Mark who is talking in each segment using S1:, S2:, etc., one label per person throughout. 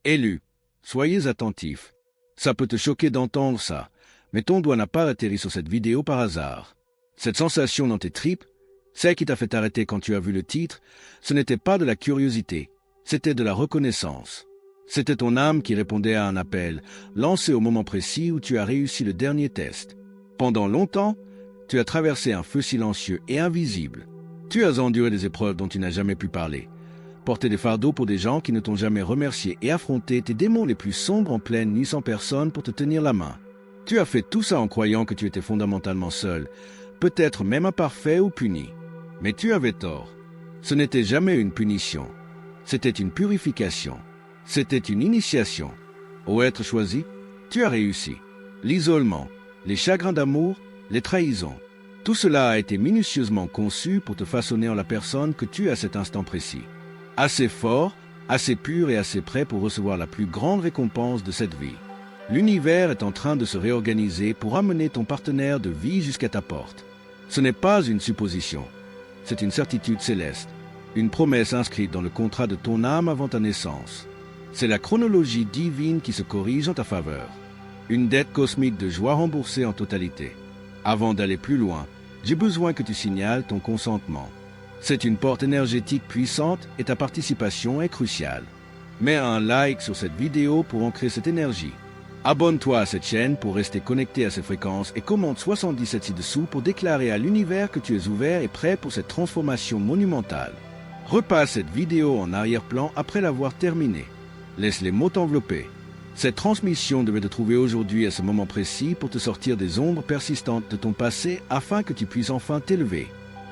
S1: Élus, soyez attentifs. Ça peut te choquer d'entendre ça, mais ton doigt n'a pas atterri sur cette vidéo par hasard. Cette sensation dans tes tripes, celle qui t'a fait arrêter quand tu as vu le titre, ce n'était pas de la curiosité, c'était de la reconnaissance. C'était ton âme qui répondait à un appel, lancé au moment précis où tu as réussi le dernier test. Pendant longtemps, tu as traversé un feu silencieux et invisible. Tu as enduré des épreuves dont tu n'as jamais pu parler, porté des fardeaux pour des gens qui ne t'ont jamais remercié et affronté tes démons les plus sombres en pleine nuit sans personne pour te tenir la main. Tu as fait tout ça en croyant que tu étais fondamentalement seul, peut-être même imparfait ou puni. Mais tu avais tort. Ce n'était jamais une punition. C'était une purification. C'était une initiation. Au être choisi, tu as réussi. L'isolement, les chagrins d'amour, les trahisons. Tout cela a été minutieusement conçu pour te façonner en la personne que tu es à cet instant précis. Assez fort, assez pur et assez prêt pour recevoir la plus grande récompense de cette vie. L'univers est en train de se réorganiser pour amener ton partenaire de vie jusqu'à ta porte. Ce n'est pas une supposition. C'est une certitude céleste, une promesse inscrite dans le contrat de ton âme avant ta naissance. C'est la chronologie divine qui se corrige en ta faveur. Une dette cosmique de joie remboursée en totalité. Avant d'aller plus loin, j'ai besoin que tu signales ton consentement. C'est une porte énergétique puissante et ta participation est cruciale. Mets un like sur cette vidéo pour ancrer cette énergie. Abonne-toi à cette chaîne pour rester connecté à ces fréquences et commente 77 ci-dessous pour déclarer à l'univers que tu es ouvert et prêt pour cette transformation monumentale. Repasse cette vidéo en arrière-plan après l'avoir terminée. Laisse les mots t'envelopper. Cette transmission devait te trouver aujourd'hui à ce moment précis pour te sortir des ombres persistantes de ton passé afin que tu puisses enfin t'élever.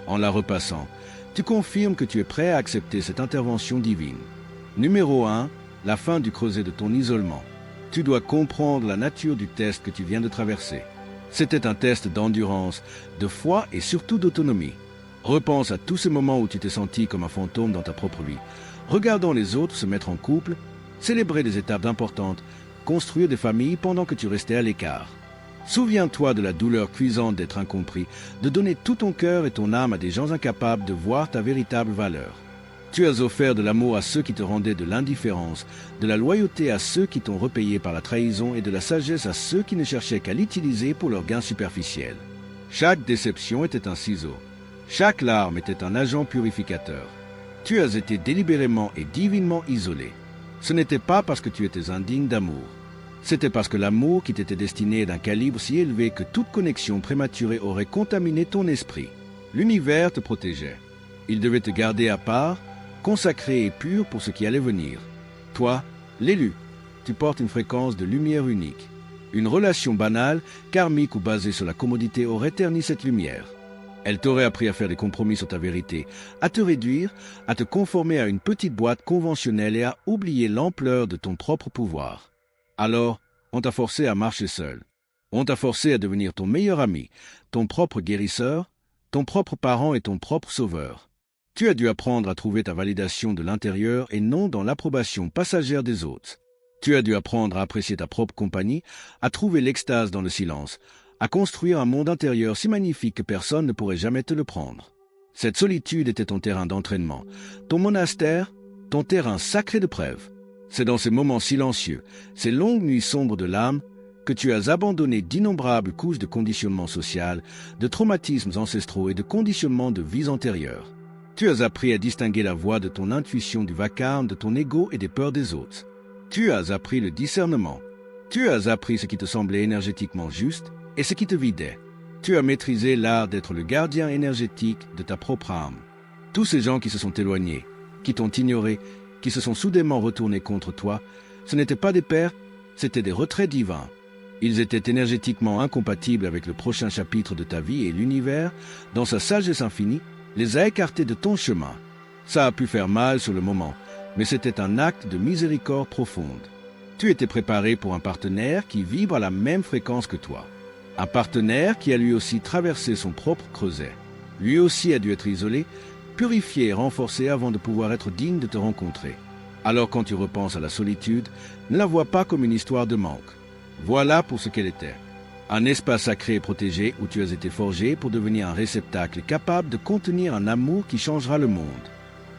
S1: En la repassant, tu confirmes que tu es prêt à accepter cette intervention divine. Numéro 1. La fin du creuset de ton isolement. Tu dois comprendre la nature du test que tu viens de traverser. C'était un test d'endurance, de foi et surtout d'autonomie. Repense à tous ces moments où tu t'es senti comme un fantôme dans ta propre vie, regardant les autres se mettre en couple, célébrer des étapes importantes, construire des familles pendant que tu restais à l'écart. Souviens-toi de la douleur cuisante d'être incompris, de donner tout ton cœur et ton âme à des gens incapables de voir ta véritable valeur. Tu as offert de l'amour à ceux qui te rendaient de l'indifférence, de la loyauté à ceux qui t'ont repayé par la trahison et de la sagesse à ceux qui ne cherchaient qu'à l'utiliser pour leurs gains superficiels. Chaque déception était un ciseau. Chaque larme était un agent purificateur. Tu as été délibérément et divinement isolé. Ce n'était pas parce que tu étais indigne d'amour. C'était parce que l'amour qui t'était destiné est d'un calibre si élevé que toute connexion prématurée aurait contaminé ton esprit. L'univers te protégeait. Il devait te garder à part, consacré et pur pour ce qui allait venir. Toi, l'élu, tu portes une fréquence de lumière unique. Une relation banale, karmique ou basée sur la commodité aurait terni cette lumière. Elle t'aurait appris à faire des compromis sur ta vérité, à te réduire, à te conformer à une petite boîte conventionnelle et à oublier l'ampleur de ton propre pouvoir. Alors, on t'a forcé à marcher seul. On t'a forcé à devenir ton meilleur ami, ton propre guérisseur, ton propre parent et ton propre sauveur. Tu as dû apprendre à trouver ta validation de l'intérieur et non dans l'approbation passagère des autres. Tu as dû apprendre à apprécier ta propre compagnie, à trouver l'extase dans le silence, à construire un monde intérieur si magnifique que personne ne pourrait jamais te le prendre. Cette solitude était ton terrain d'entraînement, ton monastère, ton terrain sacré de preuve. C'est dans ces moments silencieux, ces longues nuits sombres de l'âme, que tu as abandonné d'innombrables couches de conditionnement social, de traumatismes ancestraux et de conditionnements de vies antérieures. Tu as appris à distinguer la voix de ton intuition du vacarme, de ton ego et des peurs des autres. Tu as appris le discernement. Tu as appris ce qui te semblait énergétiquement juste et ce qui te vidait. Tu as maîtrisé l'art d'être le gardien énergétique de ta propre âme. Tous ces gens qui se sont éloignés, qui t'ont ignoré, qui se sont soudainement retournés contre toi, ce n'étaient pas des pères, c'étaient des retraits divins. Ils étaient énergétiquement incompatibles avec le prochain chapitre de ta vie et l'univers, dans sa sagesse infinie, les a écartés de ton chemin. Ça a pu faire mal sur le moment, mais c'était un acte de miséricorde profonde. Tu étais préparé pour un partenaire qui vibre à la même fréquence que toi. Un partenaire qui a lui aussi traversé son propre creuset. Lui aussi a dû être isolé, purifié et renforcé avant de pouvoir être digne de te rencontrer. Alors quand tu repenses à la solitude, ne la vois pas comme une histoire de manque. Voilà pour ce qu'elle était. Un espace sacré et protégé où tu as été forgé pour devenir un réceptacle capable de contenir un amour qui changera le monde.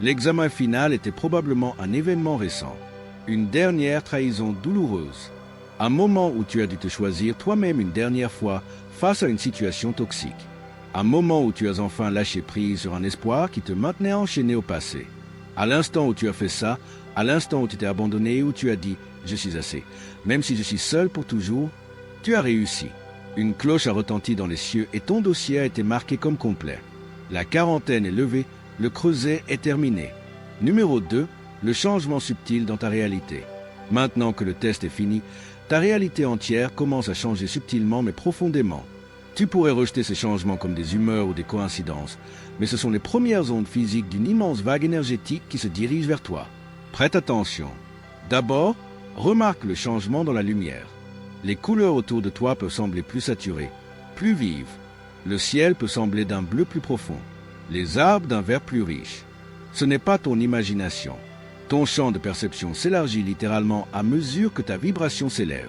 S1: L'examen final était probablement un événement récent. Une dernière trahison douloureuse. Un moment où tu as dû te choisir toi-même une dernière fois face à une situation toxique. Un moment où tu as enfin lâché prise sur un espoir qui te maintenait enchaîné au passé. À l'instant où tu as fait ça, à l'instant où tu t'es abandonné, où tu as dit « je suis assez », même si je suis seul pour toujours, tu as réussi. Une cloche a retenti dans les cieux et ton dossier a été marqué comme complet. La quarantaine est levée, le creuset est terminé. Numéro 2, le changement subtil dans ta réalité. Maintenant que le test est fini, ta réalité entière commence à changer subtilement mais profondément. Tu pourrais rejeter ces changements comme des humeurs ou des coïncidences, mais ce sont les premières ondes physiques d'une immense vague énergétique qui se dirige vers toi. Prête attention. D'abord, remarque le changement dans la lumière. Les couleurs autour de toi peuvent sembler plus saturées, plus vives. Le ciel peut sembler d'un bleu plus profond, les arbres d'un vert plus riche. Ce n'est pas ton imagination. Ton champ de perception s'élargit littéralement à mesure que ta vibration s'élève.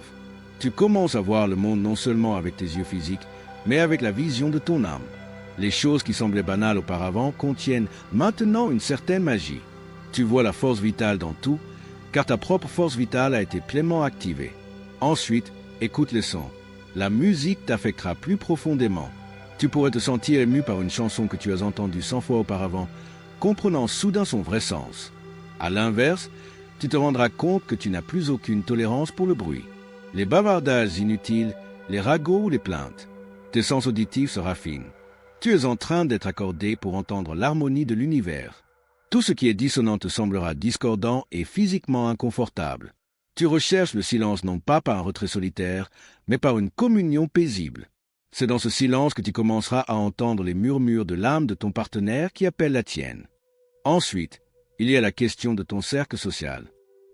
S1: Tu commences à voir le monde non seulement avec tes yeux physiques, mais avec la vision de ton âme. Les choses qui semblaient banales auparavant contiennent maintenant une certaine magie. Tu vois la force vitale dans tout, car ta propre force vitale a été pleinement activée. Ensuite, écoute les sons. La musique t'affectera plus profondément. Tu pourrais te sentir ému par une chanson que tu as entendue 100 fois auparavant, comprenant soudain son vrai sens. À l'inverse, tu te rendras compte que tu n'as plus aucune tolérance pour le bruit. Les bavardages inutiles, les ragots ou les plaintes. Tes sens auditifs se raffinent. Tu es en train d'être accordé pour entendre l'harmonie de l'univers. Tout ce qui est dissonant te semblera discordant et physiquement inconfortable. Tu recherches le silence non pas par un retrait solitaire, mais par une communion paisible. C'est dans ce silence que tu commenceras à entendre les murmures de l'âme de ton partenaire qui appelle la tienne. Ensuite, il y a la question de ton cercle social.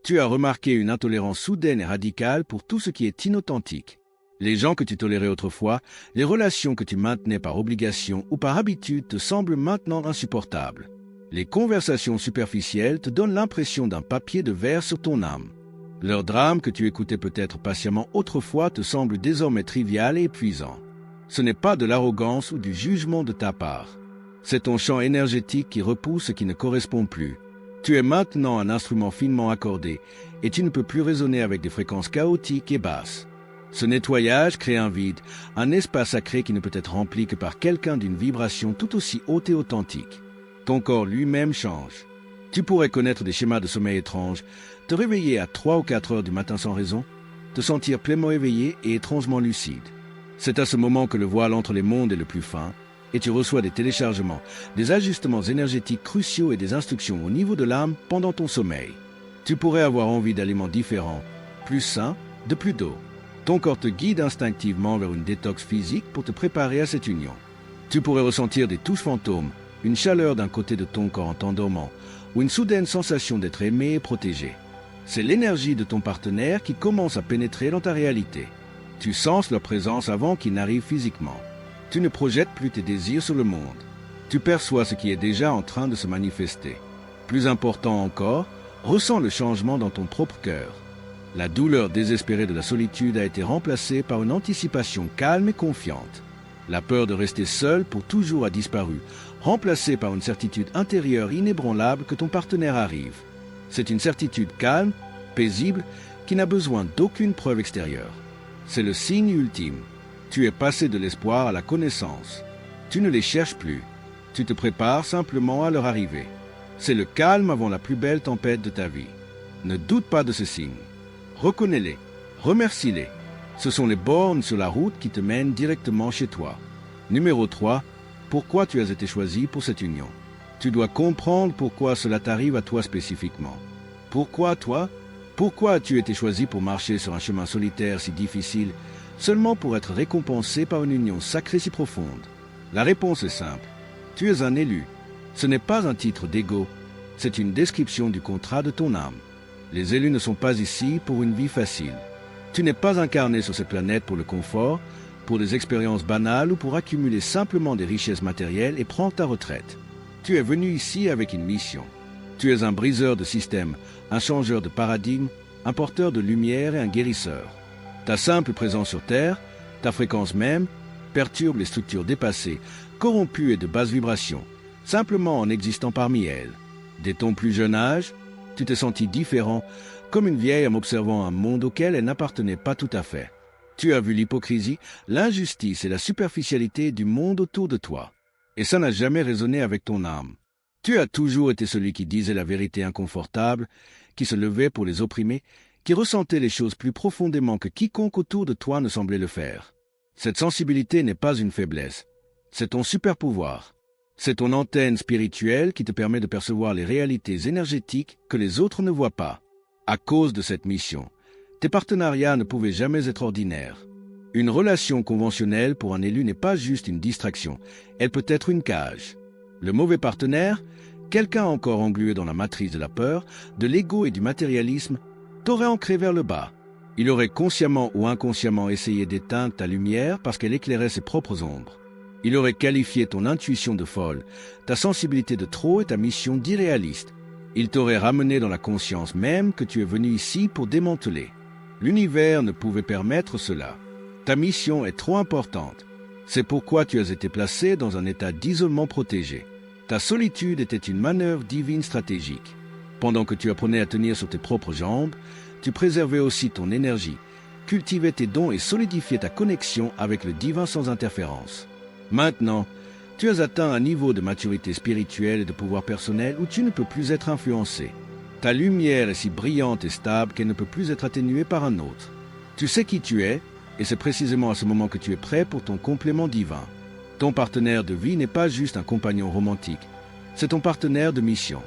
S1: Tu as remarqué une intolérance soudaine et radicale pour tout ce qui est inauthentique. Les gens que tu tolérais autrefois, les relations que tu maintenais par obligation ou par habitude te semblent maintenant insupportables. Les conversations superficielles te donnent l'impression d'un papier de verre sur ton âme. Leur drame que tu écoutais peut-être patiemment autrefois te semble désormais trivial et épuisant. Ce n'est pas de l'arrogance ou du jugement de ta part. C'est ton champ énergétique qui repousse ce qui ne correspond plus. Tu es maintenant un instrument finement accordé et tu ne peux plus résonner avec des fréquences chaotiques et basses. Ce nettoyage crée un vide, un espace sacré qui ne peut être rempli que par quelqu'un d'une vibration tout aussi haute et authentique. Ton corps lui-même change. Tu pourrais connaître des schémas de sommeil étranges, te réveiller à 3 ou 4 heures du matin sans raison, te sentir pleinement éveillé et étrangement lucide. C'est à ce moment que le voile entre les mondes est le plus fin, et tu reçois des téléchargements, des ajustements énergétiques cruciaux et des instructions au niveau de l'âme pendant ton sommeil. Tu pourrais avoir envie d'aliments différents, plus sains, de plus d'eau. Ton corps te guide instinctivement vers une détox physique pour te préparer à cette union. Tu pourrais ressentir des touches fantômes, une chaleur d'un côté de ton corps en t'endormant, ou une soudaine sensation d'être aimé et protégé. C'est l'énergie de ton partenaire qui commence à pénétrer dans ta réalité. Tu sens leur présence avant qu'ils n'arrivent physiquement. Tu ne projettes plus tes désirs sur le monde. Tu perçois ce qui est déjà en train de se manifester. Plus important encore, ressens le changement dans ton propre cœur. La douleur désespérée de la solitude a été remplacée par une anticipation calme et confiante. La peur de rester seul pour toujours a disparu, remplacée par une certitude intérieure inébranlable que ton partenaire arrive. C'est une certitude calme, paisible, qui n'a besoin d'aucune preuve extérieure. C'est le signe ultime. Tu es passé de l'espoir à la connaissance. Tu ne les cherches plus. Tu te prépares simplement à leur arrivée. C'est le calme avant la plus belle tempête de ta vie. Ne doute pas de ce signe. Reconnais-les, remercie-les. Ce sont les bornes sur la route qui te mènent directement chez toi. Numéro 3. Pourquoi tu as été choisi pour cette union? Tu dois comprendre pourquoi cela t'arrive à toi spécifiquement. Pourquoi toi? Pourquoi as-tu été choisi pour marcher sur un chemin solitaire si difficile, seulement pour être récompensé par une union sacrée si profonde? La réponse est simple. Tu es un élu. Ce n'est pas un titre d'ego, c'est une description du contrat de ton âme. Les élus ne sont pas ici pour une vie facile. Tu n'es pas incarné sur cette planète pour le confort, pour des expériences banales ou pour accumuler simplement des richesses matérielles et prendre ta retraite. Tu es venu ici avec une mission. Tu es un briseur de système, un changeur de paradigme, un porteur de lumière et un guérisseur. Ta simple présence sur Terre, ta fréquence même, perturbe les structures dépassées, corrompues et de basse vibration, simplement en existant parmi elles. Dès ton plus jeune âge, tu t'es senti différent, comme une vieille en observant un monde auquel elle n'appartenait pas tout à fait. Tu as vu l'hypocrisie, l'injustice et la superficialité du monde autour de toi. Et ça n'a jamais résonné avec ton âme. Tu as toujours été celui qui disait la vérité inconfortable, qui se levait pour les opprimés, qui ressentait les choses plus profondément que quiconque autour de toi ne semblait le faire. Cette sensibilité n'est pas une faiblesse, c'est ton super-pouvoir. C'est ton antenne spirituelle qui te permet de percevoir les réalités énergétiques que les autres ne voient pas. À cause de cette mission, tes partenariats ne pouvaient jamais être ordinaires. Une relation conventionnelle pour un élu n'est pas juste une distraction, elle peut être une cage. Le mauvais partenaire, quelqu'un encore englué dans la matrice de la peur, de l'ego et du matérialisme, t'aurait ancré vers le bas. Il aurait consciemment ou inconsciemment essayé d'éteindre ta lumière parce qu'elle éclairait ses propres ombres. Il aurait qualifié ton intuition de folle, ta sensibilité de trop et ta mission d'irréaliste. Il t'aurait ramené dans la conscience même que tu es venu ici pour démanteler. L'univers ne pouvait permettre cela. Ta mission est trop importante. C'est pourquoi tu as été placé dans un état d'isolement protégé. Ta solitude était une manœuvre divine stratégique. Pendant que tu apprenais à tenir sur tes propres jambes, tu préservais aussi ton énergie, cultivais tes dons et solidifiais ta connexion avec le divin sans interférence. Maintenant, tu as atteint un niveau de maturité spirituelle et de pouvoir personnel où tu ne peux plus être influencé. Ta lumière est si brillante et stable qu'elle ne peut plus être atténuée par un autre. Tu sais qui tu es, et c'est précisément à ce moment que tu es prêt pour ton complément divin. Ton partenaire de vie n'est pas juste un compagnon romantique, c'est ton partenaire de mission.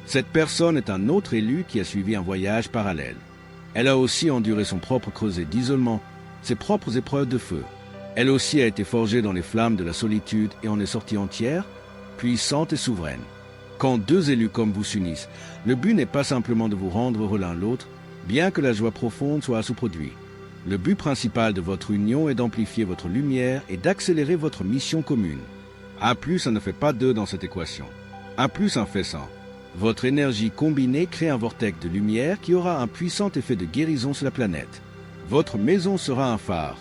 S1: Cette personne est un autre élu qui a suivi un voyage parallèle. Elle a aussi enduré son propre creuset d'isolement, ses propres épreuves de feu. Elle aussi a été forgée dans les flammes de la solitude et en est sortie entière, puissante et souveraine. Quand deux élus comme vous s'unissent, le but n'est pas simplement de vous rendre heureux l'un l'autre, bien que la joie profonde soit à sous-produit. Le but principal de votre union est d'amplifier votre lumière et d'accélérer votre mission commune. 1+, ça ne fait pas 2 dans cette équation. 1+, en fait 100. Votre énergie combinée crée un vortex de lumière qui aura un puissant effet de guérison sur la planète. Votre maison sera un phare.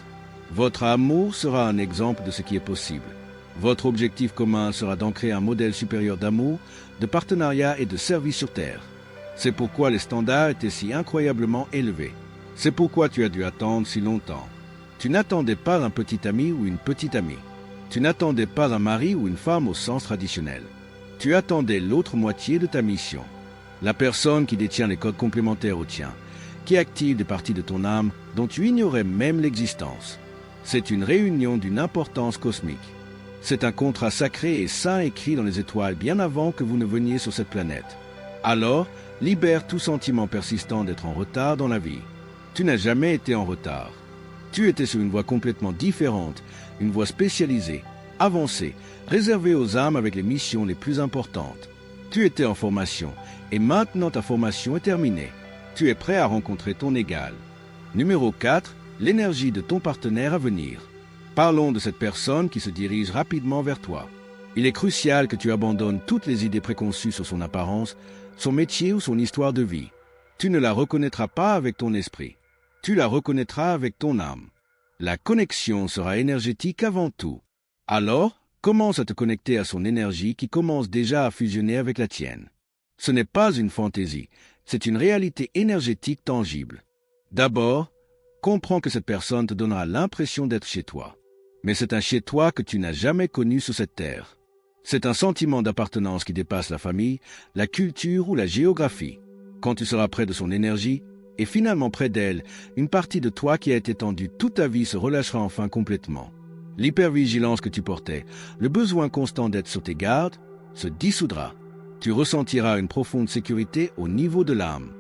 S1: Votre amour sera un exemple de ce qui est possible. Votre objectif commun sera d'ancrer un modèle supérieur d'amour, de partenariat et de service sur Terre. C'est pourquoi les standards étaient si incroyablement élevés. C'est pourquoi tu as dû attendre si longtemps. Tu n'attendais pas un petit ami ou une petite amie. Tu n'attendais pas un mari ou une femme au sens traditionnel. Tu attendais l'autre moitié de ta mission. La personne qui détient les codes complémentaires au tien, qui active des parties de ton âme dont tu ignorais même l'existence. C'est une réunion d'une importance cosmique. C'est un contrat sacré et saint écrit dans les étoiles bien avant que vous ne veniez sur cette planète. Alors, libère tout sentiment persistant d'être en retard dans la vie. Tu n'as jamais été en retard. Tu étais sur une voie complètement différente, une voie spécialisée, avancée, réservée aux âmes avec les missions les plus importantes. Tu étais en formation, et maintenant ta formation est terminée. Tu es prêt à rencontrer ton égal. Numéro 4, l'énergie de ton partenaire à venir. Parlons de cette personne qui se dirige rapidement vers toi. Il est crucial que tu abandonnes toutes les idées préconçues sur son apparence, son métier ou son histoire de vie. Tu ne la reconnaîtras pas avec ton esprit. Tu la reconnaîtras avec ton âme. La connexion sera énergétique avant tout. Alors, commence à te connecter à son énergie qui commence déjà à fusionner avec la tienne. Ce n'est pas une fantaisie, c'est une réalité énergétique tangible. D'abord, comprends que cette personne te donnera l'impression d'être chez toi. Mais c'est un chez-toi que tu n'as jamais connu sur cette terre. C'est un sentiment d'appartenance qui dépasse la famille, la culture ou la géographie. Quand tu seras près de son énergie, et finalement près d'elle, une partie de toi qui a été tendue toute ta vie se relâchera enfin complètement. L'hypervigilance que tu portais, le besoin constant d'être sur tes gardes, se dissoudra. Tu ressentiras une profonde sécurité au niveau de l'âme.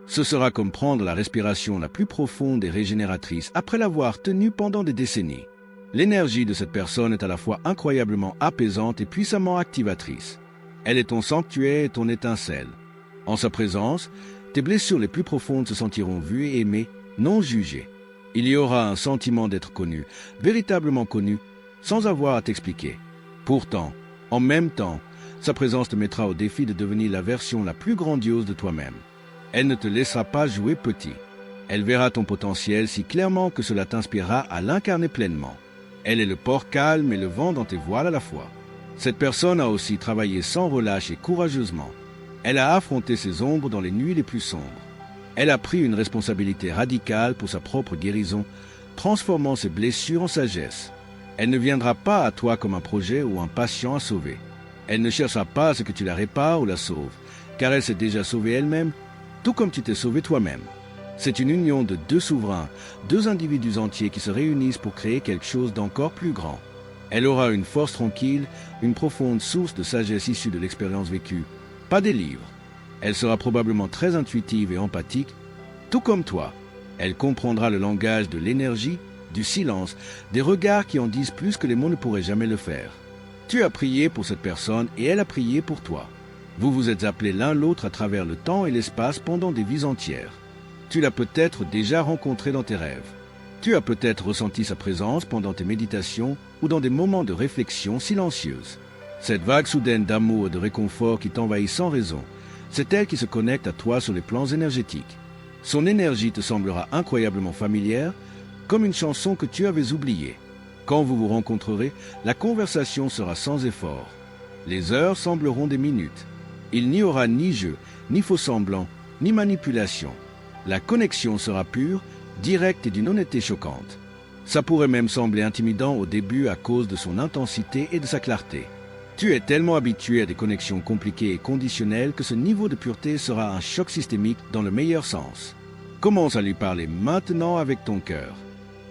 S1: Ce sera comme prendre la respiration la plus profonde et régénératrice après l'avoir tenue pendant des décennies. L'énergie de cette personne est à la fois incroyablement apaisante et puissamment activatrice. Elle est ton sanctuaire et ton étincelle. En sa présence, tes blessures les plus profondes se sentiront vues et aimées, non jugées. Il y aura un sentiment d'être connu, véritablement connu, sans avoir à t'expliquer. Pourtant, en même temps, sa présence te mettra au défi de devenir la version la plus grandiose de toi-même. Elle ne te laissera pas jouer petit. Elle verra ton potentiel si clairement que cela t'inspirera à l'incarner pleinement. Elle est le port calme et le vent dans tes voiles à la fois. Cette personne a aussi travaillé sans relâche et courageusement. Elle a affronté ses ombres dans les nuits les plus sombres. Elle a pris une responsabilité radicale pour sa propre guérison, transformant ses blessures en sagesse. Elle ne viendra pas à toi comme un projet ou un patient à sauver. Elle ne cherchera pas à ce que tu la répares ou la sauves, car elle s'est déjà sauvée elle-même, tout comme tu t'es sauvé toi-même. C'est une union de deux souverains, deux individus entiers qui se réunissent pour créer quelque chose d'encore plus grand. Elle aura une force tranquille, une profonde source de sagesse issue de l'expérience vécue, pas des livres. Elle sera probablement très intuitive et empathique, tout comme toi. Elle comprendra le langage de l'énergie, du silence, des regards qui en disent plus que les mots ne pourraient jamais le faire. Tu as prié pour cette personne et elle a prié pour toi. Vous vous êtes appelés l'un l'autre à travers le temps et l'espace pendant des vies entières. Tu l'as peut-être déjà rencontrée dans tes rêves. Tu as peut-être ressenti sa présence pendant tes méditations ou dans des moments de réflexion silencieuse. Cette vague soudaine d'amour et de réconfort qui t'envahit sans raison, c'est elle qui se connecte à toi sur les plans énergétiques. Son énergie te semblera incroyablement familière, comme une chanson que tu avais oubliée. Quand vous vous rencontrerez, la conversation sera sans effort. Les heures sembleront des minutes. Il n'y aura ni jeu, ni faux semblant, ni manipulation. La connexion sera pure, directe et d'une honnêteté choquante. Ça pourrait même sembler intimidant au début à cause de son intensité et de sa clarté. Tu es tellement habitué à des connexions compliquées et conditionnelles que ce niveau de pureté sera un choc systémique dans le meilleur sens. Commence à lui parler maintenant avec ton cœur.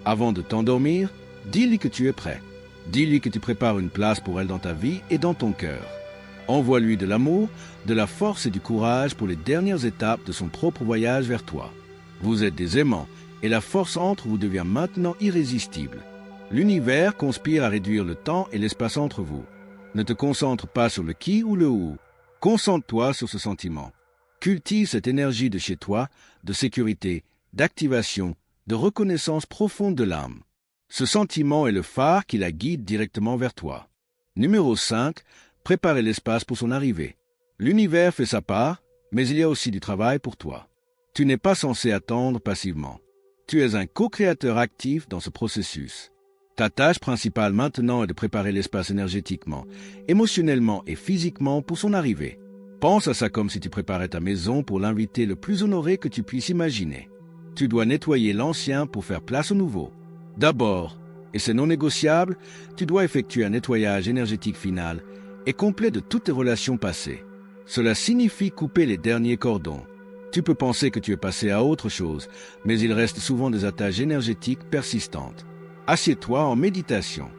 S1: Avant de t'endormir, dis-lui que tu es prêt. Dis-lui que tu prépares une place pour elle dans ta vie et dans ton cœur. Envoie-lui de l'amour, de la force et du courage pour les dernières étapes de son propre voyage vers toi. Vous êtes des aimants et la force entre vous devient maintenant irrésistible. L'univers conspire à réduire le temps et l'espace entre vous. Ne te concentre pas sur le qui ou le où. Concentre-toi sur ce sentiment. Cultive cette énergie de chez toi, de sécurité, d'activation, de reconnaissance profonde de l'âme. Ce sentiment est le phare qui la guide directement vers toi. Numéro 5. Préparez l'espace pour son arrivée. L'univers fait sa part, mais il y a aussi du travail pour toi. Tu n'es pas censé attendre passivement. Tu es un co-créateur actif dans ce processus. Ta tâche principale maintenant est de préparer l'espace énergétiquement, émotionnellement et physiquement pour son arrivée. Pense à ça comme si tu préparais ta maison pour l'invité le plus honoré que tu puisses imaginer. Tu dois nettoyer l'ancien pour faire place au nouveau. D'abord, et c'est non négociable, tu dois effectuer un nettoyage énergétique final et complet de toutes tes relations passées. Cela signifie couper les derniers cordons. Tu peux penser que tu es passé à autre chose, mais il reste souvent des attaches énergétiques persistantes. Assieds-toi en méditation.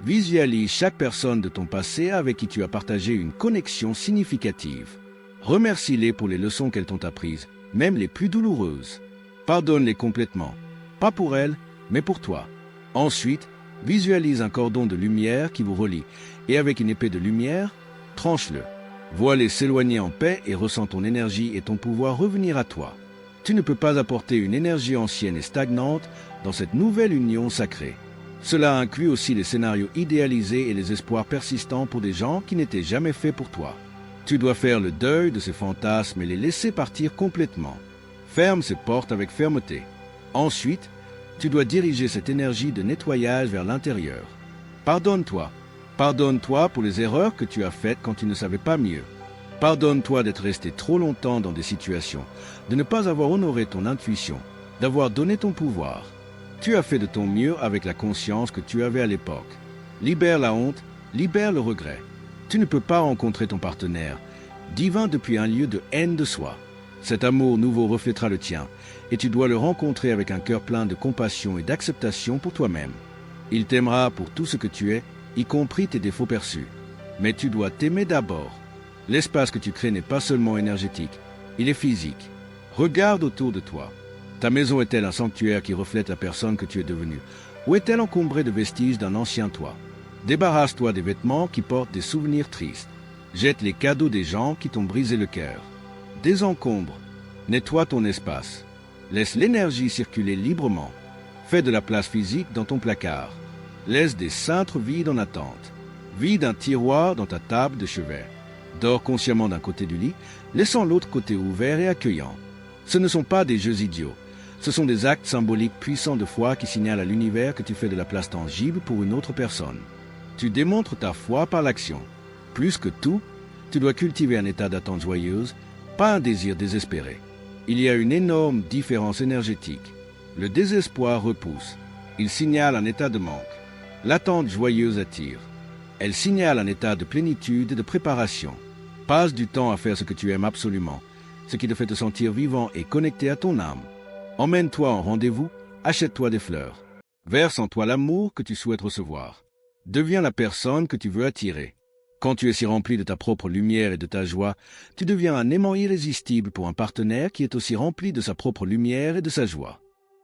S1: Visualise chaque personne de ton passé avec qui tu as partagé une connexion significative. Remercie-les pour les leçons qu'elles t'ont apprises, même les plus douloureuses. Pardonne-les complètement, pas pour elles, mais pour toi. Ensuite, visualise un cordon de lumière qui vous relie, et avec une épée de lumière, tranche-le. Vois-les s'éloigner en paix et ressens ton énergie et ton pouvoir revenir à toi. Tu ne peux pas apporter une énergie ancienne et stagnante dans cette nouvelle union sacrée. Cela inclut aussi les scénarios idéalisés et les espoirs persistants pour des gens qui n'étaient jamais faits pour toi. Tu dois faire le deuil de ces fantasmes et les laisser partir complètement. Ferme ces portes avec fermeté. Ensuite, tu dois diriger cette énergie de nettoyage vers l'intérieur. Pardonne-toi. Pardonne-toi pour les erreurs que tu as faites quand tu ne savais pas mieux. Pardonne-toi d'être resté trop longtemps dans des situations, de ne pas avoir honoré ton intuition, d'avoir donné ton pouvoir. Tu as fait de ton mieux avec la conscience que tu avais à l'époque. Libère la honte, libère le regret. Tu ne peux pas rencontrer ton partenaire, divin depuis un lieu de haine de soi. Cet amour nouveau reflètera le tien, et tu dois le rencontrer avec un cœur plein de compassion et d'acceptation pour toi-même. Il t'aimera pour tout ce que tu es, y compris tes défauts perçus. Mais tu dois t'aimer d'abord. L'espace que tu crées n'est pas seulement énergétique, il est physique. Regarde autour de toi. Ta maison est-elle un sanctuaire qui reflète la personne que tu es devenue, ou est-elle encombrée de vestiges d'un ancien toi? Débarrasse-toi des vêtements qui portent des souvenirs tristes. Jette les cadeaux des gens qui t'ont brisé le cœur. Désencombre. Nettoie ton espace. Laisse l'énergie circuler librement. Fais de la place physique dans ton placard. Laisse des cintres vides en attente. Vide un tiroir dans ta table de chevet. Dors consciemment d'un côté du lit, laissant l'autre côté ouvert et accueillant. Ce ne sont pas des jeux idiots. Ce sont des actes symboliques puissants de foi qui signalent à l'univers que tu fais de la place tangible pour une autre personne. Tu démontres ta foi par l'action. Plus que tout, tu dois cultiver un état d'attente joyeuse, pas un désir désespéré. Il y a une énorme différence énergétique. Le désespoir repousse. Il signale un état de manque. L'attente joyeuse attire. Elle signale un état de plénitude et de préparation. Passe du temps à faire ce que tu aimes absolument, ce qui te fait te sentir vivant et connecté à ton âme. Emmène-toi en rendez-vous, achète-toi des fleurs. Verse en toi l'amour que tu souhaites recevoir. Deviens la personne que tu veux attirer. Quand tu es si rempli de ta propre lumière et de ta joie, tu deviens un aimant irrésistible pour un partenaire qui est aussi rempli de sa propre lumière et de sa joie.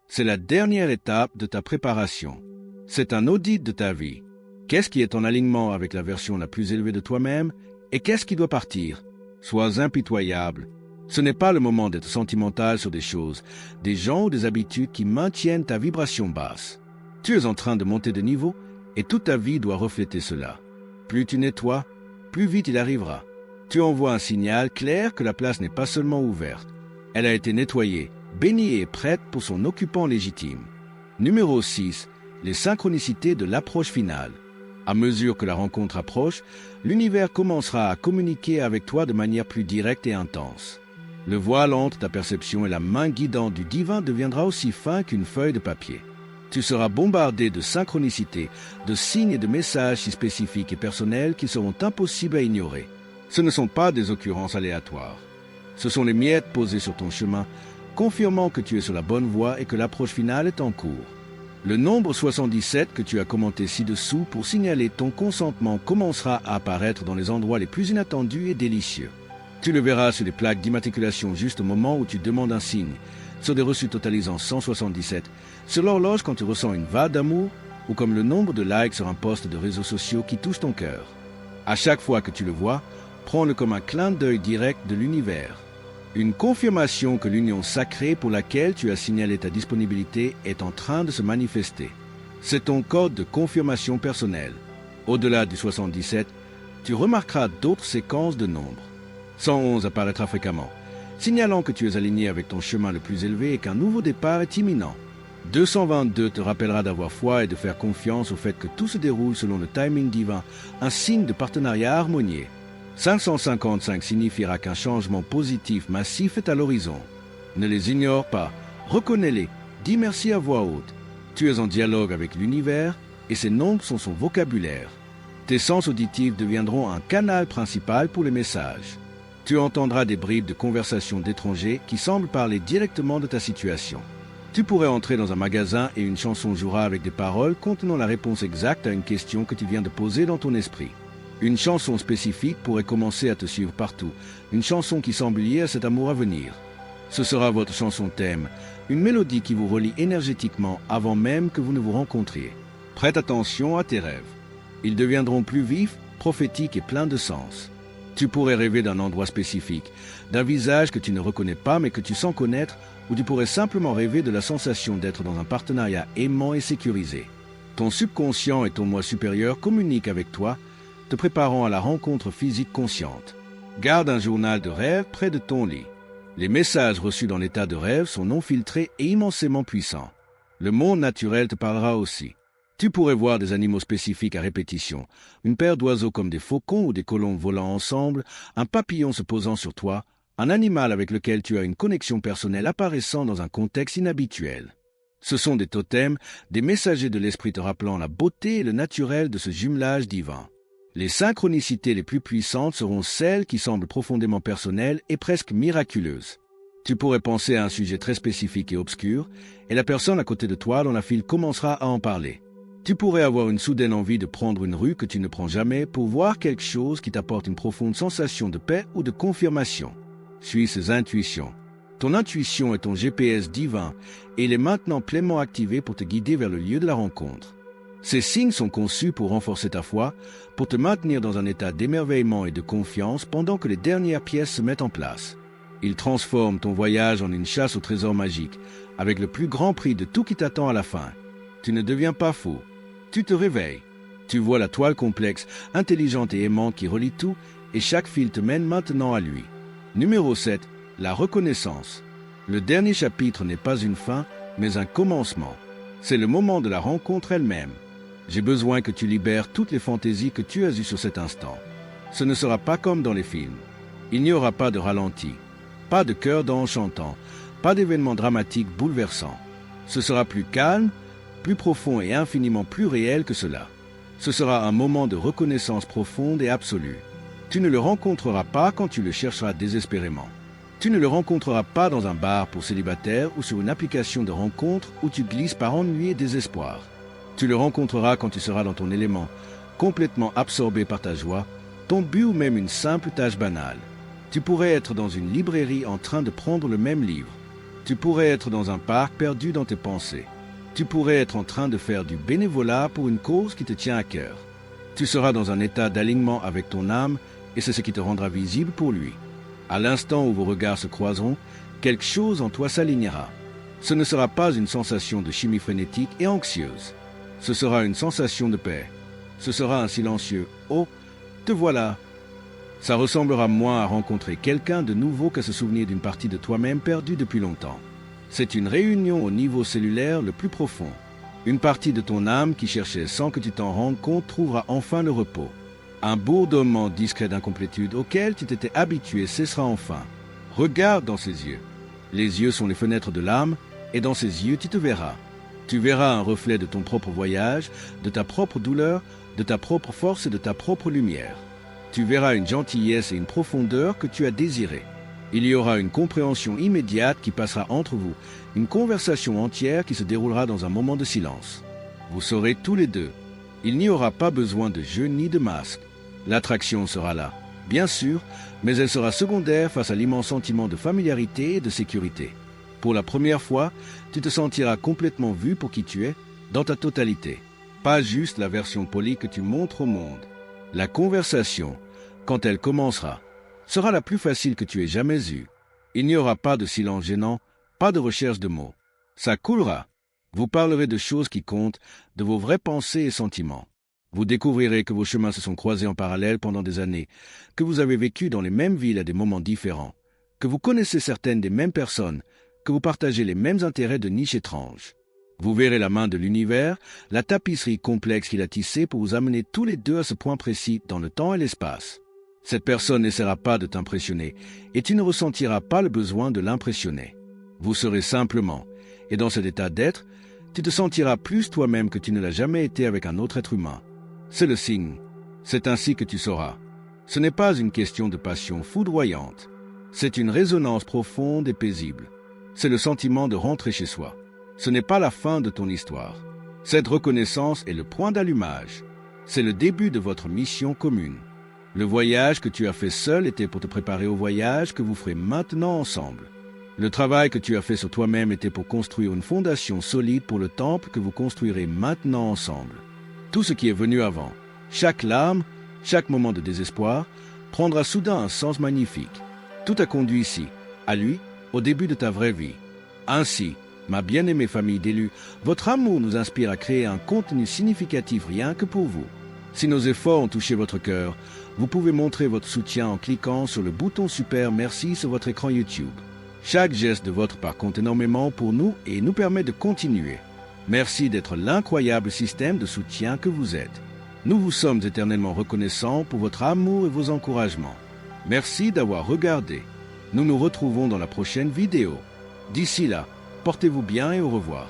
S1: C'est la dernière étape de ta préparation. C'est un audit de ta vie. Qu'est-ce qui est en alignement avec la version la plus élevée de toi-même et qu'est-ce qui doit partir? Sois impitoyable. Ce n'est pas le moment d'être sentimental sur des choses, des gens ou des habitudes qui maintiennent ta vibration basse. Tu es en train de monter de niveau et toute ta vie doit refléter cela. Plus tu nettoies, plus vite il arrivera. Tu envoies un signal clair que la place n'est pas seulement ouverte. Elle a été nettoyée, bénie et prête pour son occupant légitime. Numéro 6. Les synchronicités de l'approche finale. À mesure que la rencontre approche, l'univers commencera à communiquer avec toi de manière plus directe et intense. Le voile entre ta perception et la main guidante du divin deviendra aussi fin qu'une feuille de papier. Tu seras bombardé de synchronicités, de signes et de messages si spécifiques et personnels qui seront impossibles à ignorer. Ce ne sont pas des occurrences aléatoires. Ce sont les miettes posées sur ton chemin, confirmant que tu es sur la bonne voie et que l'approche finale est en cours. Le nombre 77 que tu as commenté ci-dessous pour signaler ton consentement commencera à apparaître dans les endroits les plus inattendus et délicieux. Tu le verras sur les plaques d'immatriculation juste au moment où tu demandes un signe, sur des reçus totalisant 177, sur l'horloge quand tu ressens une vague d'amour ou comme le nombre de likes sur un post de réseaux sociaux qui touche ton cœur. À chaque fois que tu le vois, prends-le comme un clin d'œil direct de l'univers. Une confirmation que l'union sacrée pour laquelle tu as signalé ta disponibilité est en train de se manifester. C'est ton code de confirmation personnelle. Au-delà du 77, tu remarqueras d'autres séquences de nombres. 111 apparaîtra fréquemment, signalant que tu es aligné avec ton chemin le plus élevé et qu'un nouveau départ est imminent. 222 te rappellera d'avoir foi et de faire confiance au fait que tout se déroule selon le timing divin, un signe de partenariat harmonieux. 555 signifiera qu'un changement positif massif est à l'horizon. Ne les ignore pas, reconnais-les, dis merci à voix haute. Tu es en dialogue avec l'univers et ces nombres sont son vocabulaire. Tes sens auditifs deviendront un canal principal pour les messages. Tu entendras des bribes de conversations d'étrangers qui semblent parler directement de ta situation. Tu pourrais entrer dans un magasin et une chanson jouera avec des paroles contenant la réponse exacte à une question que tu viens de poser dans ton esprit. Une chanson spécifique pourrait commencer à te suivre partout, une chanson qui semble liée à cet amour à venir. Ce sera votre chanson thème, une mélodie qui vous relie énergétiquement avant même que vous ne vous rencontriez. Prête attention à tes rêves. Ils deviendront plus vifs, prophétiques et pleins de sens. Tu pourrais rêver d'un endroit spécifique, d'un visage que tu ne reconnais pas mais que tu sens connaître, ou tu pourrais simplement rêver de la sensation d'être dans un partenariat aimant et sécurisé. Ton subconscient et ton moi supérieur communiquent avec toi, te préparant à la rencontre physique consciente. Garde un journal de rêve près de ton lit. Les messages reçus dans l'état de rêve sont non filtrés et immensément puissants. Le monde naturel te parlera aussi. Tu pourrais voir des animaux spécifiques à répétition, une paire d'oiseaux comme des faucons ou des colombes volant ensemble, un papillon se posant sur toi, un animal avec lequel tu as une connexion personnelle apparaissant dans un contexte inhabituel. Ce sont des totems, des messagers de l'esprit te rappelant la beauté et le naturel de ce jumelage divin. Les synchronicités les plus puissantes seront celles qui semblent profondément personnelles et presque miraculeuses. Tu pourrais penser à un sujet très spécifique et obscur, et la personne à côté de toi dans la file commencera à en parler. Tu pourrais avoir une soudaine envie de prendre une rue que tu ne prends jamais pour voir quelque chose qui t'apporte une profonde sensation de paix ou de confirmation. Suis ces intuitions. Ton intuition est ton GPS divin et il est maintenant pleinement activé pour te guider vers le lieu de la rencontre. Ces signes sont conçus pour renforcer ta foi, pour te maintenir dans un état d'émerveillement et de confiance pendant que les dernières pièces se mettent en place. Ils transforment ton voyage en une chasse au trésor magique, avec le plus grand prix de tout qui t'attend à la fin. Tu ne deviens pas fou. Tu te réveilles. Tu vois la toile complexe, intelligente et aimante qui relie tout, et chaque fil te mène maintenant à lui. Numéro 7. La reconnaissance. Le dernier chapitre n'est pas une fin, mais un commencement. C'est le moment de la rencontre elle-même. J'ai besoin que tu libères toutes les fantaisies que tu as eues sur cet instant. Ce ne sera pas comme dans les films. Il n'y aura pas de ralenti. Pas de chœur d'anges chantant, pas d'événements dramatiques bouleversants. Ce sera plus calme, plus profond et infiniment plus réel que cela. Ce sera un moment de reconnaissance profonde et absolue. Tu ne le rencontreras pas quand tu le chercheras désespérément. Tu ne le rencontreras pas dans un bar pour célibataires ou sur une application de rencontre où tu glisses par ennui et désespoir. Tu le rencontreras quand tu seras dans ton élément, complètement absorbé par ta joie, ton but ou même une simple tâche banale. Tu pourrais être dans une librairie en train de prendre le même livre. Tu pourrais être dans un parc perdu dans tes pensées. Tu pourrais être en train de faire du bénévolat pour une cause qui te tient à cœur. Tu seras dans un état d'alignement avec ton âme et c'est ce qui te rendra visible pour lui. À l'instant où vos regards se croiseront, quelque chose en toi s'alignera. Ce ne sera pas une sensation de chimie frénétique et anxieuse. Ce sera une sensation de paix. Ce sera un silencieux « Oh, te voilà !» Ça ressemblera moins à rencontrer quelqu'un de nouveau qu'à se souvenir d'une partie de toi-même perdue depuis longtemps. C'est une réunion au niveau cellulaire le plus profond. Une partie de ton âme qui cherchait sans que tu t'en rendes compte trouvera enfin le repos. Un bourdonnement discret d'incomplétude auquel tu t'étais habitué cessera enfin. Regarde dans ses yeux. Les yeux sont les fenêtres de l'âme, et dans ses yeux tu te verras. Tu verras un reflet de ton propre voyage, de ta propre douleur, de ta propre force et de ta propre lumière. Tu verras une gentillesse et une profondeur que tu as désirées. Il y aura une compréhension immédiate qui passera entre vous, une conversation entière qui se déroulera dans un moment de silence. Vous serez tous les deux. Il n'y aura pas besoin de jeu ni de masque. L'attraction sera là, bien sûr, mais elle sera secondaire face à l'immense sentiment de familiarité et de sécurité. Pour la première fois, tu te sentiras complètement vu pour qui tu es, dans ta totalité. Pas juste la version polie que tu montres au monde. La conversation, quand elle commencera, sera la plus facile que tu aies jamais eue. Il n'y aura pas de silence gênant, pas de recherche de mots. Ça coulera. Vous parlerez de choses qui comptent, de vos vraies pensées et sentiments. Vous découvrirez que vos chemins se sont croisés en parallèle pendant des années, que vous avez vécu dans les mêmes villes à des moments différents, que vous connaissez certaines des mêmes personnes, que vous partagez les mêmes intérêts de niche étranges. Vous verrez la main de l'univers, la tapisserie complexe qu'il a tissée pour vous amener tous les deux à ce point précis dans le temps et l'espace. Cette personne n'essaiera pas de t'impressionner, et tu ne ressentiras pas le besoin de l'impressionner. Vous serez simplement, et dans cet état d'être, tu te sentiras plus toi-même que tu ne l'as jamais été avec un autre être humain. C'est le signe. C'est ainsi que tu sauras. Ce n'est pas une question de passion foudroyante. C'est une résonance profonde et paisible. C'est le sentiment de rentrer chez soi. Ce n'est pas la fin de ton histoire. Cette reconnaissance est le point d'allumage. C'est le début de votre mission commune. Le voyage que tu as fait seul était pour te préparer au voyage que vous ferez maintenant ensemble. Le travail que tu as fait sur toi-même était pour construire une fondation solide pour le temple que vous construirez maintenant ensemble. Tout ce qui est venu avant, chaque larme, chaque moment de désespoir, prendra soudain un sens magnifique. Tout a conduit ici, à lui, au début de ta vraie vie. Ainsi, ma bien-aimée famille d'élus, votre amour nous inspire à créer un contenu significatif rien que pour vous. Si nos efforts ont touché votre cœur, vous pouvez montrer votre soutien en cliquant sur le bouton Super Merci sur votre écran YouTube. Chaque geste de votre part compte énormément pour nous et nous permet de continuer. Merci d'être l'incroyable système de soutien que vous êtes. Nous vous sommes éternellement reconnaissants pour votre amour et vos encouragements. Merci d'avoir regardé. Nous nous retrouvons dans la prochaine vidéo. D'ici là, portez-vous bien et au revoir.